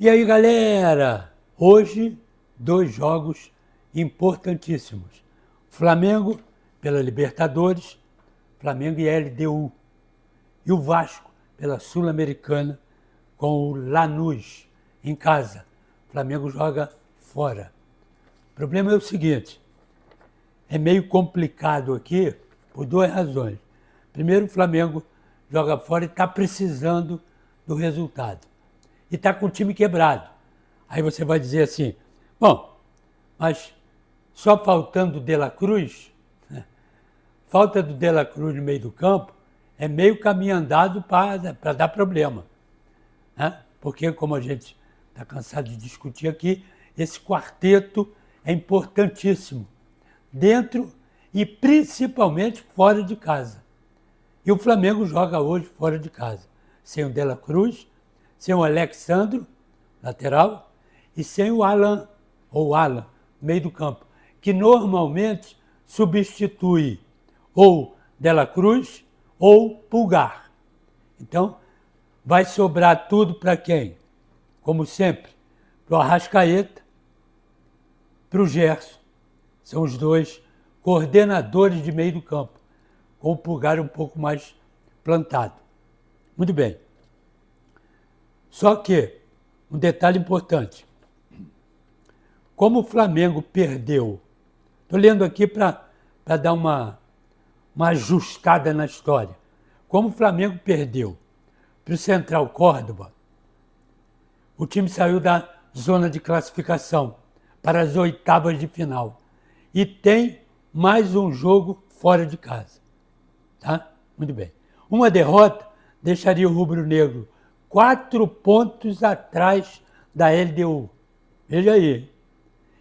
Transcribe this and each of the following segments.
E aí, galera? Hoje, dois jogos importantíssimos. Flamengo pela Libertadores, Flamengo e LDU. E o Vasco pela Sul-Americana com o Lanús em casa. O Flamengo joga fora. O problema é o seguinte, é meio complicado aqui por duas razões. Primeiro, o Flamengo joga fora e está precisando do resultado. E está com o time quebrado. Aí você vai dizer assim, bom, mas só faltando o De La Cruz, né? Falta do De La Cruz no meio do campo é meio caminho andado para dar problema. Né? Porque, como a gente está cansado de discutir aqui, esse quarteto é importantíssimo, dentro e principalmente fora de casa. E o Flamengo joga hoje fora de casa, sem o De La Cruz, sem o Alexandro, lateral, e sem o Alan, no meio do campo, que normalmente substitui ou De La Cruz ou Pulgar. Então, vai sobrar tudo para quem? Como sempre, para o Arrascaeta, para o Gerson. São os dois coordenadores de meio do campo, com o Pulgar um pouco mais plantado. Muito bem. Só que, um detalhe importante, como o Flamengo perdeu, estou lendo aqui para dar uma ajustada na história, como o Flamengo perdeu para o Central Córdoba, o time saiu da zona de classificação para as oitavas de final e tem mais um jogo fora de casa. Tá? Muito bem. Uma derrota deixaria o rubro-negro 4 pontos atrás da LDU. Veja aí.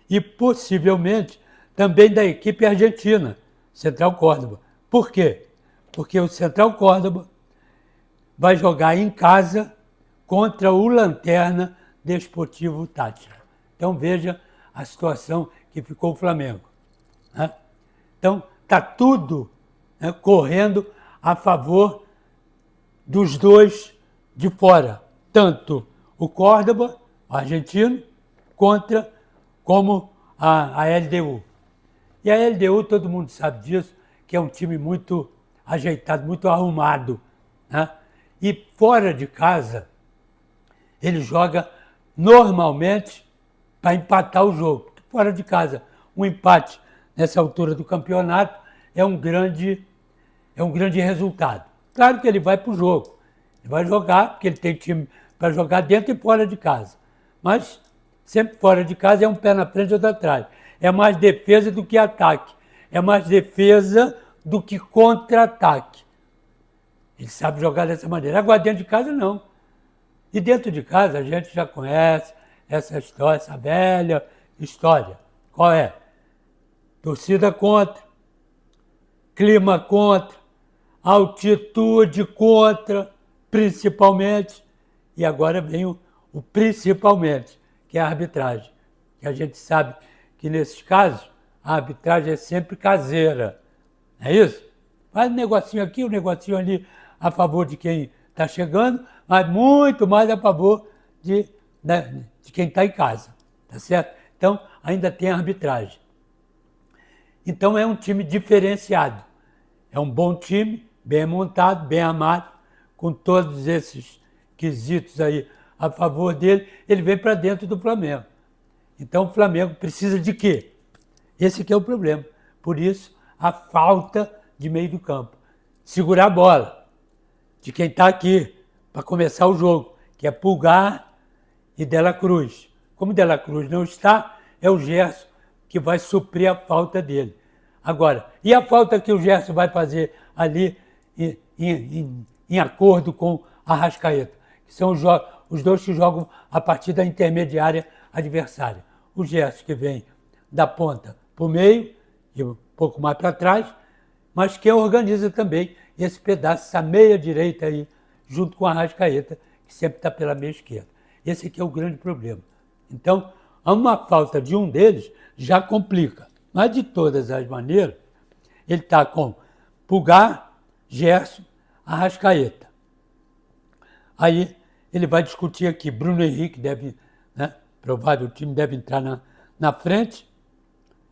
E possivelmente também da equipe argentina, Central Córdoba. Por quê? Porque o Central Córdoba vai jogar em casa contra o Lanterna Desportivo Táchira. Então veja a situação que ficou o Flamengo. Né? Então está tudo, né, correndo a favor dos dois de fora, tanto o Córdoba, o argentino, como a LDU. E a LDU, todo mundo sabe disso, que é um time muito ajeitado, muito arrumado. Né? E fora de casa, ele joga normalmente para empatar o jogo. Fora de casa, um empate nessa altura do campeonato é um grande resultado. Claro que ele vai para o jogo. Ele vai jogar, porque ele tem time para jogar dentro e fora de casa. Mas sempre fora de casa é um pé na frente e outro atrás. É mais defesa do que ataque. É mais defesa do que contra-ataque. Ele sabe jogar dessa maneira. Agora, dentro de casa, não. E dentro de casa, a gente já conhece essa história, essa velha história. Qual é? Torcida contra, clima contra, altitude contra, principalmente, e agora vem o principalmente, que é a arbitragem. Que a gente sabe que nesses casos a arbitragem é sempre caseira. Não é isso? Faz um negocinho aqui, um negocinho ali a favor de quem está chegando, mas muito mais a favor de quem está em casa. Tá certo? Então, ainda tem a arbitragem. Então, é um time diferenciado. É um bom time, bem montado, bem armado, com todos esses quesitos aí a favor dele, ele vem para dentro do Flamengo. Então o Flamengo precisa de quê? Esse que é o problema. Por isso, a falta de meio do campo. Segurar a bola de quem está aqui para começar o jogo, que é Pulgar e De La Cruz. Como De La Cruz não está, é o Gerson que vai suprir a falta dele. Agora, e a falta que o Gerson vai fazer ali em acordo com a Arrascaeta? Que são os dois que jogam a partida intermediária adversária. O Gerson que vem da ponta para o meio e um pouco mais para trás, mas quem organiza também esse pedaço, essa meia direita aí, junto com a Arrascaeta, que sempre está pela meia esquerda. Esse aqui é o grande problema. Então, uma falta de um deles já complica. Mas, de todas as maneiras, ele está com Pulgar, Gerson, Arrascaeta. Aí ele vai discutir aqui, Bruno Henrique deve né? Provável, o time deve entrar na frente.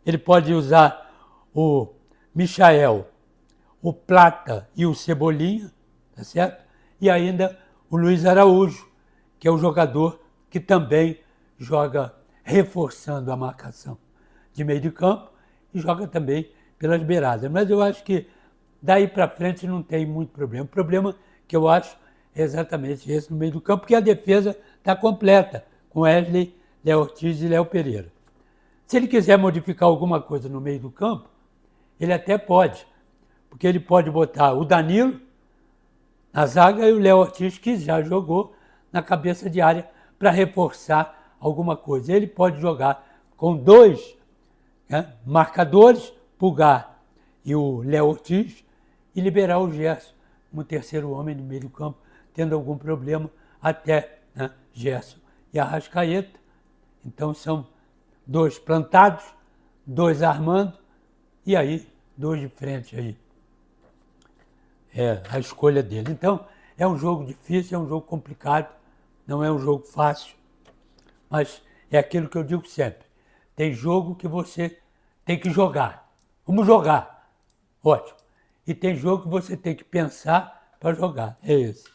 Ele pode usar o Michael, o Plata e o Cebolinha, tá certo? E ainda o Luiz Araújo, que é o jogador que também joga reforçando a marcação de meio de campo e joga também pelas beiradas. Mas eu acho que daí para frente não tem muito problema. O problema que eu acho é exatamente esse no meio do campo, porque a defesa está completa, com Wesley, Léo Ortiz e Léo Pereira. Se ele quiser modificar alguma coisa no meio do campo, ele até pode, porque ele pode botar o Danilo na zaga e o Léo Ortiz, que já jogou na cabeça de área, para reforçar alguma coisa. Ele pode jogar com dois, né, marcadores, Pulgar e o Léo Ortiz, e liberar o Gerson como terceiro homem no meio do campo, tendo algum problema, até, né, Gerson e Arrascaeta. Então são dois plantados, dois armando, e aí dois de frente aí. É a escolha dele. Então, é um jogo difícil, é um jogo complicado, não é um jogo fácil, mas é aquilo que eu digo sempre. Tem jogo que você tem que jogar. Vamos jogar. Ótimo. E tem jogo que você tem que pensar para jogar. É esse.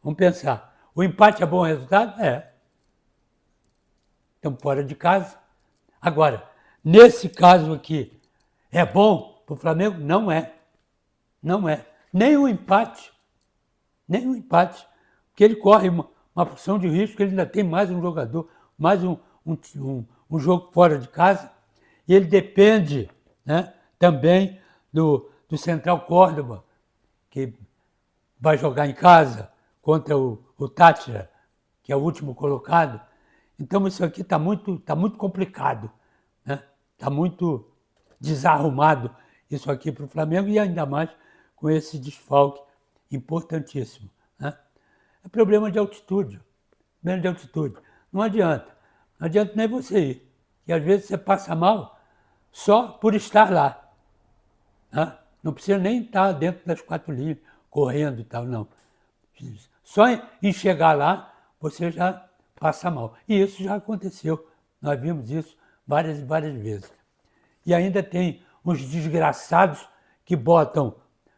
Vamos pensar. O empate é bom resultado? É. Estamos fora de casa. Agora, nesse caso aqui, é bom para o Flamengo? Não é. Não é. Nem o empate. Nem o empate. Porque ele corre uma porção de risco, ele ainda tem mais um jogador, mais um jogo fora de casa. E ele depende, né, também do Central Córdoba, que vai jogar em casa contra o Táchira, que é o último colocado. Então isso aqui está muito complicado, né? Está muito desarrumado isso aqui para o Flamengo e ainda mais com esse desfalque importantíssimo, né? É problema de altitude, menos de altitude. Não adianta nem você ir. E às vezes você passa mal só por estar lá, né? Não precisa nem estar dentro das quatro linhas, correndo e tal, não. Só em chegar lá, você já passa mal. E isso já aconteceu. Nós vimos isso várias e várias vezes. E ainda tem uns desgraçados que botam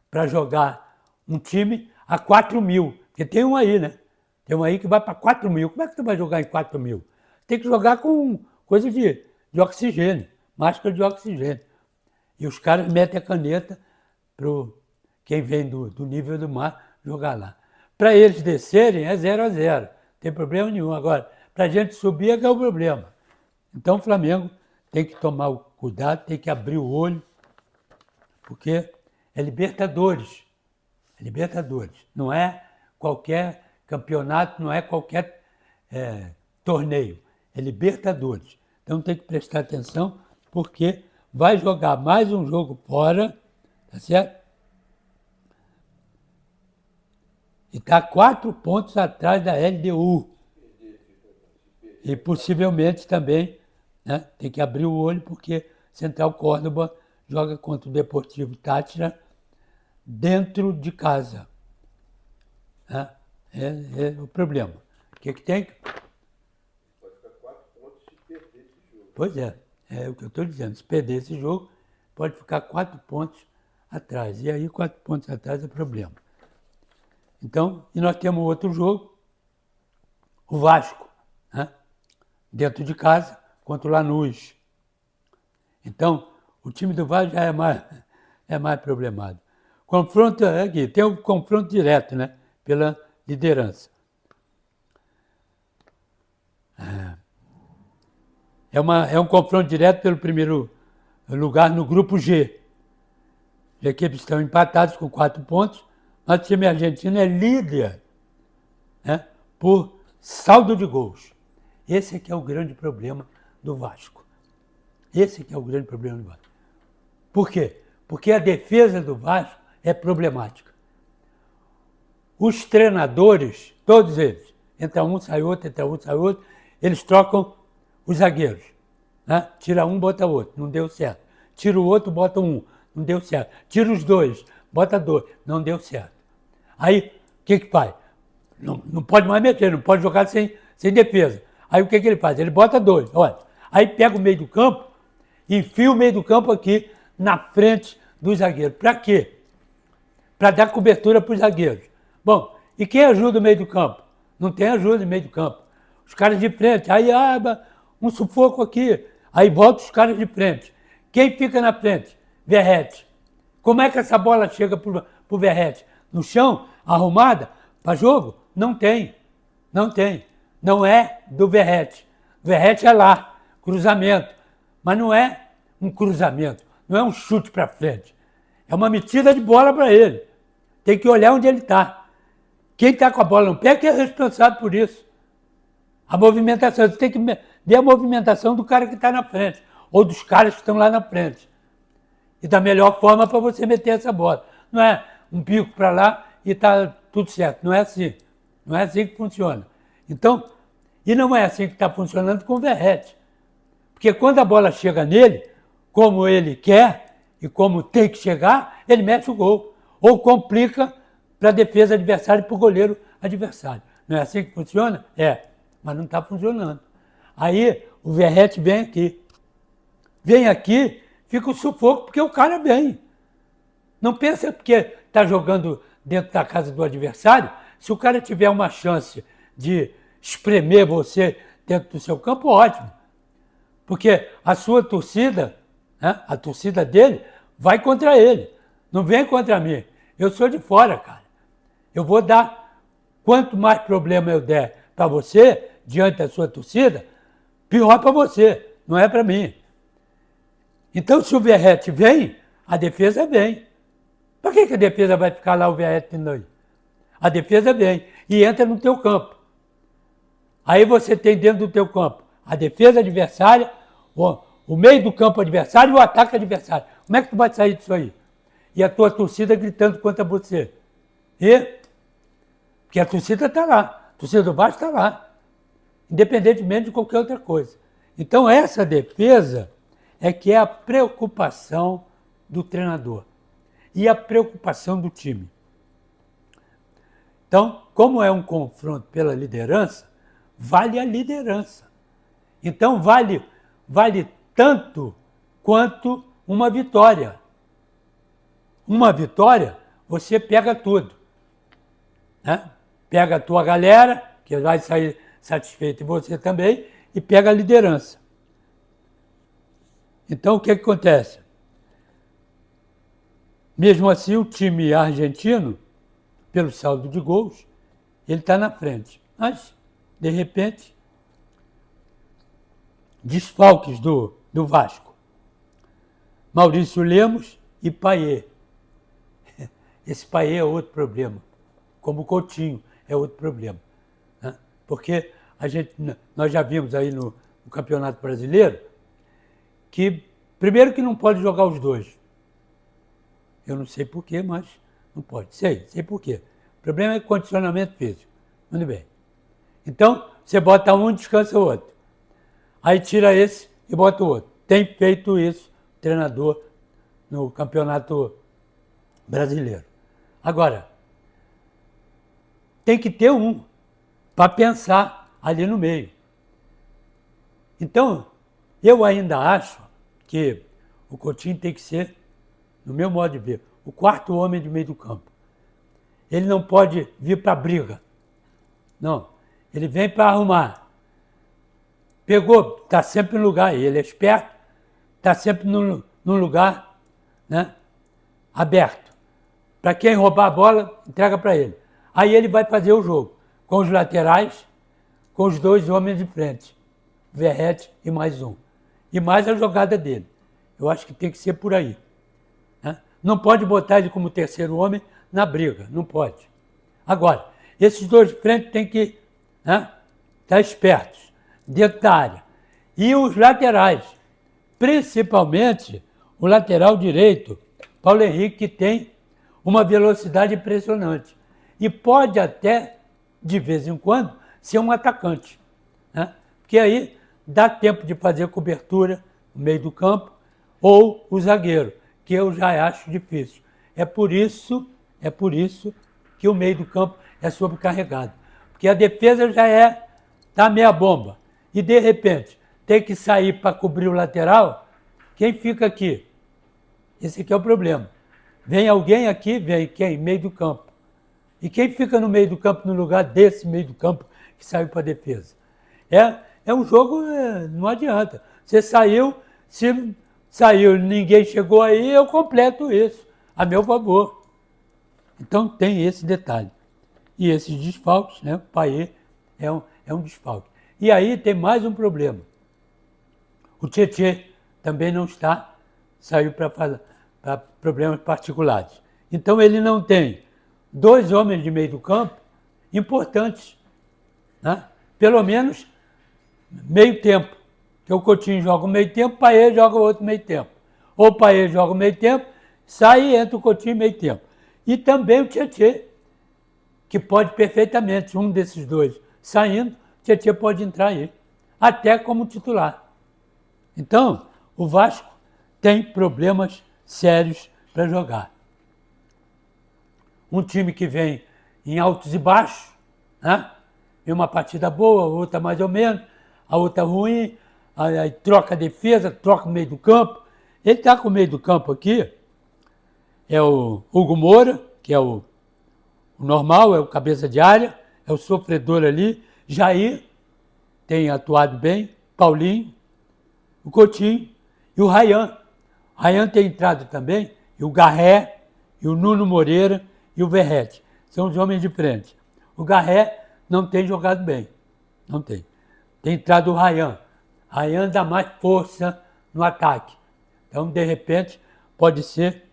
para jogar um time a 4 mil. Porque tem um aí, né? Tem um aí que vai para 4 mil. Como é que tu vai jogar em 4 mil? Tem que jogar com coisa de oxigênio, máscara de oxigênio. E os caras metem a caneta para quem vem do nível do mar jogar lá. Para eles descerem é 0-0, não tem problema nenhum. Agora, para a gente subir é que é o problema. Então o Flamengo tem que tomar o cuidado, tem que abrir o olho, porque é Libertadores. É Libertadores. Não é qualquer campeonato, não é qualquer torneio. É Libertadores. Então tem que prestar atenção, porque vai jogar mais um jogo fora, tá certo? E está 4 pontos atrás da LDU. E possivelmente também, né, tem que abrir o olho, porque Central Córdoba joga contra o Deportivo Táchira dentro de casa. Né? É o problema. O que tem? Pode ficar 4 pontos se perder esse jogo. Pois é o que eu estou dizendo. Se perder esse jogo, pode ficar 4 pontos atrás. E aí 4 pontos atrás é problema. Então, e nós temos outro jogo, o Vasco, né? Dentro de casa, contra o Lanús. Então, o time do Vasco já é mais problemático. Confronto aqui, tem um confronto direto, né? Pela liderança. É um confronto direto pelo primeiro lugar no grupo G. As equipes estão empatadas com 4 pontos, mas o time argentino é líder, né, por saldo de gols. Esse é que é o grande problema do Vasco. Esse que é o grande problema do Vasco. Por quê? Porque a defesa do Vasco é problemática. Os treinadores, todos eles, entra um, sai outro, entra um, sai outro, eles trocam os zagueiros. Né? Tira um, bota outro, não deu certo. Tira o outro, bota um, não deu certo. Tira os dois, bota dois, não deu certo. Aí, o que faz? Não pode mais meter, não pode jogar sem defesa. Aí o que ele faz? Ele bota 2, olha. Aí pega o meio do campo, enfia o meio do campo aqui na frente do zagueiro. Para quê? Para dar cobertura para os zagueiros. Bom, e quem ajuda o meio do campo? Não tem ajuda no meio do campo. Os caras de frente, aí um sufoco aqui, aí volta os caras de frente. Quem fica na frente? Verratti. Como é que essa bola chega para o Verratti? No chão, arrumada, para jogo? Não tem. Não tem. Não é do Verratti. O Verratti é lá, cruzamento. Mas não é um cruzamento, não é um chute para frente. É uma metida de bola para ele. Tem que olhar onde ele está. Quem está com a bola no pé que é responsável por isso. A movimentação, você tem que ver a movimentação do cara que está na frente, ou dos caras que estão lá na frente. E da melhor forma para você meter essa bola. Não é um pico para lá e está tudo certo. Não é assim. Não é assim que funciona. Então, e não é assim que está funcionando com o Verratti. Porque quando a bola chega nele, como ele quer e como tem que chegar, ele mete o gol. Ou complica para a defesa adversária e para o goleiro adversário. Não é assim que funciona? É, mas não está funcionando. Aí o Verratti vem aqui. Vem aqui, fica o sufoco porque o cara vem. Não pensa porque está jogando dentro da casa do adversário, se o cara tiver uma chance de espremer você dentro do seu campo, ótimo. Porque a sua torcida, né, a torcida dele, vai contra ele. Não vem contra mim. Eu sou de fora, cara. Eu vou dar, quanto mais problema eu der para você, diante da sua torcida, pior para você, não é para mim. Então, se o Verratti vem, a defesa vem. Para que a defesa vai ficar lá o Verratti não? A defesa vem e entra no teu campo. Aí você tem dentro do teu campo a defesa adversária, o meio do campo adversário e o ataque adversário. Como é que tu vai sair disso aí? E a tua torcida gritando contra você. Porque a torcida está lá. A torcida do Vasco está lá. Independentemente de qualquer outra coisa. Então essa defesa é que é a preocupação do treinador. E a preocupação do time. Então, como é um confronto pela liderança, vale a liderança. Então, vale tanto quanto uma vitória. Uma vitória, você pega tudo. Né? Pega a tua galera, que vai sair satisfeito, e você também, e pega a liderança. Então, o que acontece? Mesmo assim, o time argentino, pelo saldo de gols, ele está na frente. Mas, de repente, desfalques do Vasco. Maurício Lemos e Payet. Esse Payet é outro problema. Como o Coutinho é outro problema. Né? Porque nós já vimos aí no Campeonato Brasileiro que, primeiro que não pode jogar os dois. Eu não sei porquê, mas não pode. Sei porquê. O problema é condicionamento físico. Muito bem. Então, você bota um e descansa o outro. Aí tira esse e bota o outro. Tem feito isso o treinador no Campeonato Brasileiro. Agora, tem que ter um para pensar ali no meio. Então, eu ainda acho que o Coutinho tem que ser, no meu modo de ver, o quarto homem de meio do campo. Ele não pode vir para briga. Não. Ele vem para arrumar. Pegou, está sempre no lugar. Ele é esperto, está sempre num lugar, né, aberto. Para quem roubar a bola, entrega para ele. Aí ele vai fazer o jogo com os laterais, com os dois homens de frente. Verratti e mais um. E mais a jogada dele. Eu acho que tem que ser por aí. Né? Não pode botar ele como terceiro homem na briga. Não pode. Agora, esses dois de frente têm que estar espertos dentro da área. E os laterais, principalmente o lateral direito, Paulo Henrique, que tem uma velocidade impressionante. E pode até, de vez em quando, ser um atacante. Né? Porque aí dá tempo de fazer cobertura no meio do campo, ou o zagueiro, que eu já acho difícil. É por isso que o meio do campo é sobrecarregado. Porque a defesa já está meia bomba. e de repente tem que sair para cobrir o lateral, quem fica aqui? Esse aqui é o problema. Vem alguém aqui, vem quem? Meio do campo. E quem fica no meio do campo no lugar desse meio do campo que saiu para a defesa? É um jogo, não adianta. Você saiu, se saiu ninguém chegou aí, eu completo isso, a meu favor. Então tem esse detalhe. E esses desfalques, né? O Payet é um desfalque. E aí tem mais um problema. O Tietê também não está, saiu para problemas particulares. Então ele não tem dois homens de meio do campo importantes, né? Pelo menos meio tempo. Que o Coutinho joga o meio tempo, o Payet joga o outro meio tempo. Ou o Payet joga o meio tempo, sai e entra o Coutinho meio tempo. E também o Tietê, que pode perfeitamente, um desses dois saindo, o Tietê pode entrar aí, até como titular. Então, o Vasco tem problemas sérios para jogar. Um time que vem em altos e baixos, né? E uma partida boa, outra mais ou menos, a outra ruim, aí troca a defesa, troca o meio do campo. Ele está com o meio do campo aqui, é o Hugo Moura, que é o normal, é o cabeça de área, é o sofredor ali, Jair tem atuado bem, Paulinho, o Coutinho e o Ryan. O Ryan tem entrado também, e o Garré, e o Nuno Moreira e o Verratti. São os homens de frente. O Garré não tem jogado bem, não tem. Tem entrado o Ryan. Ryan dá mais força no ataque. Então, de repente, pode ser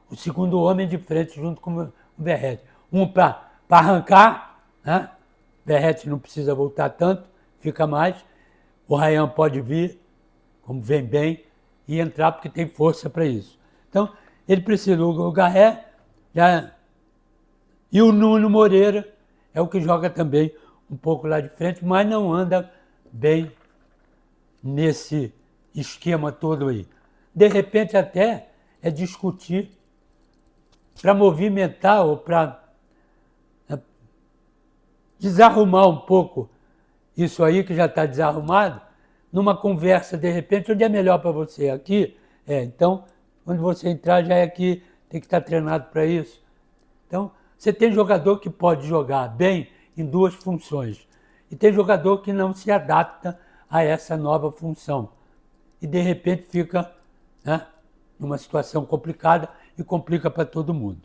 o segundo homem de frente junto com o Verratti. Um para arrancar, né? Verratti não precisa voltar tanto, fica mais. O Ryan pode vir, como vem bem, e entrar porque tem força para isso. Então, ele precisa, o Garré e o Nuno Moreira é o que joga também um pouco lá de frente, mas não anda bem nesse esquema todo aí. De repente até é discutir para movimentar ou para desarrumar um pouco isso aí que já está desarrumado, numa conversa de repente, onde é melhor para você? Aqui? Então, quando você entrar já é aqui, tem que estar treinado para isso. Então, você tem jogador que pode jogar bem em duas funções. E tem jogador que não se adapta a essa nova função. E de repente fica, né, numa situação complicada e complica para todo mundo.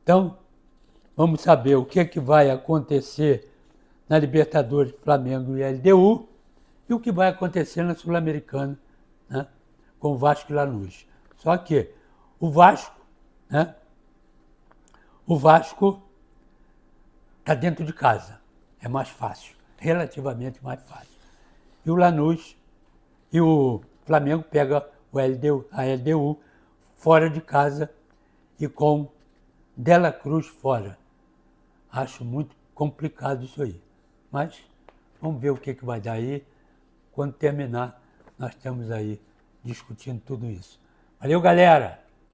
Então, vamos saber o que é que vai acontecer na Libertadores, Flamengo e LDU e o que vai acontecer na Sul-Americana, né, com o Vasco e Lanús. Só que o Vasco, né, o Vasco está dentro de casa, é mais fácil, relativamente mais fácil. E o Lanús e o Flamengo pega a LDU fora de casa e com Dela Cruz fora. Acho muito complicado isso aí. Mas vamos ver o que vai dar aí. Quando terminar, nós estamos aí discutindo tudo isso. Valeu, galera!